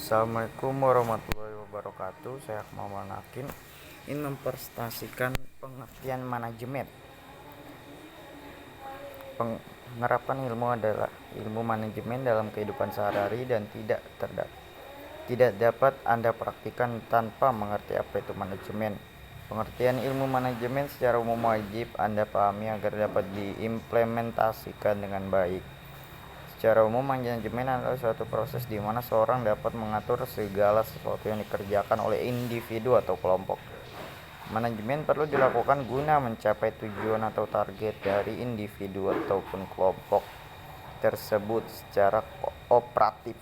Assalamualaikum warahmatullahi wabarakatuh. Saya Muhammad Hakim ingin mempresentasikan pengertian manajemen. Penerapan ilmu adalah ilmu manajemen dalam kehidupan sehari-hari dan tidak dapat Anda praktikkan tanpa mengerti apa itu manajemen. Pengertian ilmu manajemen secara umum wajib Anda pahami agar dapat diimplementasikan dengan baik. Secara umum, manajemen adalah suatu proses di mana seorang dapat mengatur segala sesuatu yang dikerjakan oleh individu atau kelompok. Manajemen perlu dilakukan guna mencapai tujuan atau target dari individu ataupun kelompok tersebut secara kooperatif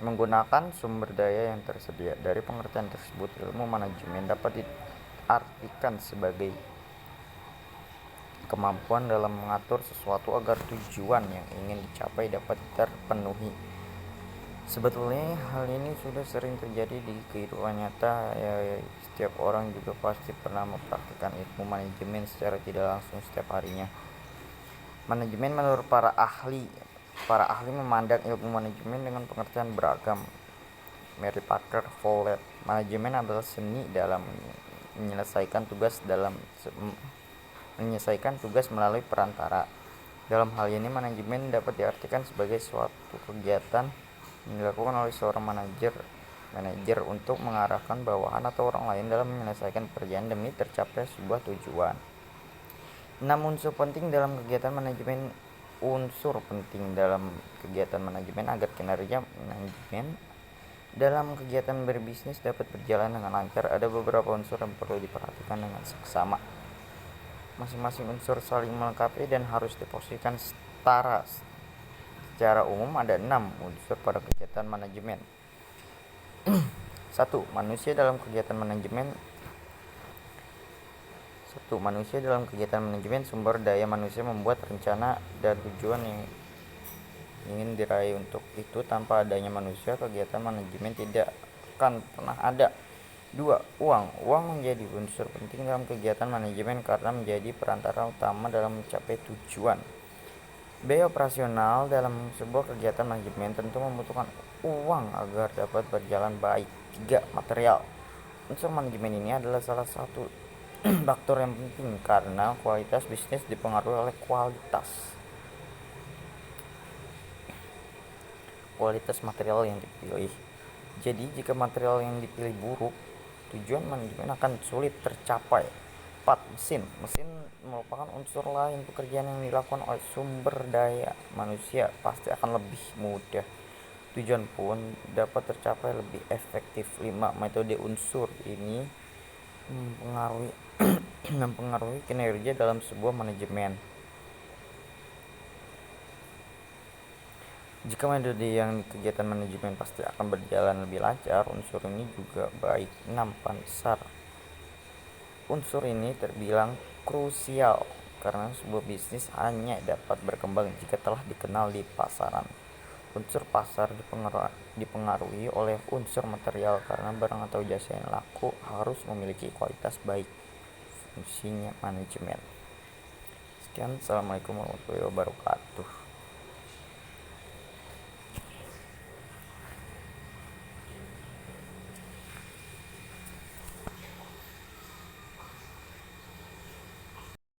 menggunakan sumber daya yang tersedia. Dari pengertian tersebut, ilmu manajemen dapat diartikan sebagai kemampuan dalam mengatur sesuatu agar tujuan yang ingin dicapai dapat terpenuhi. Sebetulnya hal ini sudah sering terjadi di kehidupan nyata, setiap orang juga pasti pernah mempraktikkan ilmu manajemen secara tidak langsung setiap harinya. Manajemen menurut para ahli memandang ilmu manajemen dengan pengertian beragam. Mary Parker Follett, manajemen adalah seni dalam menyelesaikan tugas melalui perantara. Dalam hal ini, manajemen dapat diartikan sebagai suatu kegiatan yang dilakukan oleh seorang manajer untuk mengarahkan bawahan atau orang lain dalam menyelesaikan pekerjaan demi tercapai sebuah tujuan. 6 unsur penting dalam kegiatan manajemen. Unsur penting dalam kegiatan manajemen agar kinerja manajemen dalam kegiatan berbisnis dapat berjalan dengan lancar, ada beberapa unsur yang perlu diperhatikan dengan seksama. Masing-masing unsur saling melengkapi dan harus diposisikan setara. Secara umum ada 6 unsur pada kegiatan manajemen. 1. Manusia dalam kegiatan manajemen. Sumber daya manusia membuat rencana dan tujuan yang ingin diraih. Untuk itu, tanpa adanya manusia, kegiatan manajemen tidak akan pernah ada. 2. Uang menjadi unsur penting dalam kegiatan manajemen karena menjadi perantara utama dalam mencapai tujuan. Biaya operasional dalam sebuah kegiatan manajemen tentu membutuhkan uang agar dapat berjalan baik. 3. Material. Unsur manajemen ini adalah salah satu faktor yang penting karena kualitas bisnis dipengaruhi oleh kualitas material yang dipilih. Jadi, jika material yang dipilih buruk, tujuan manajemen akan sulit tercapai. 4. Mesin merupakan unsur lain. Pekerjaan yang dilakukan oleh sumber daya manusia pasti akan lebih mudah. Tujuan pun dapat tercapai lebih efektif. 5. Metode. Unsur ini mempengaruhi kinerja dalam sebuah manajemen. Jika metode yang kegiatan manajemen pasti akan berjalan lebih lancar, unsur ini juga baik. 6. Pasar. Unsur ini terbilang krusial karena sebuah bisnis hanya dapat berkembang jika telah dikenal di pasaran. Unsur pasar dipengaruhi oleh unsur material karena barang atau jasa yang laku harus memiliki kualitas baik. Fungsinya manajemen. Sekian, Assalamualaikum warahmatullahi wabarakatuh.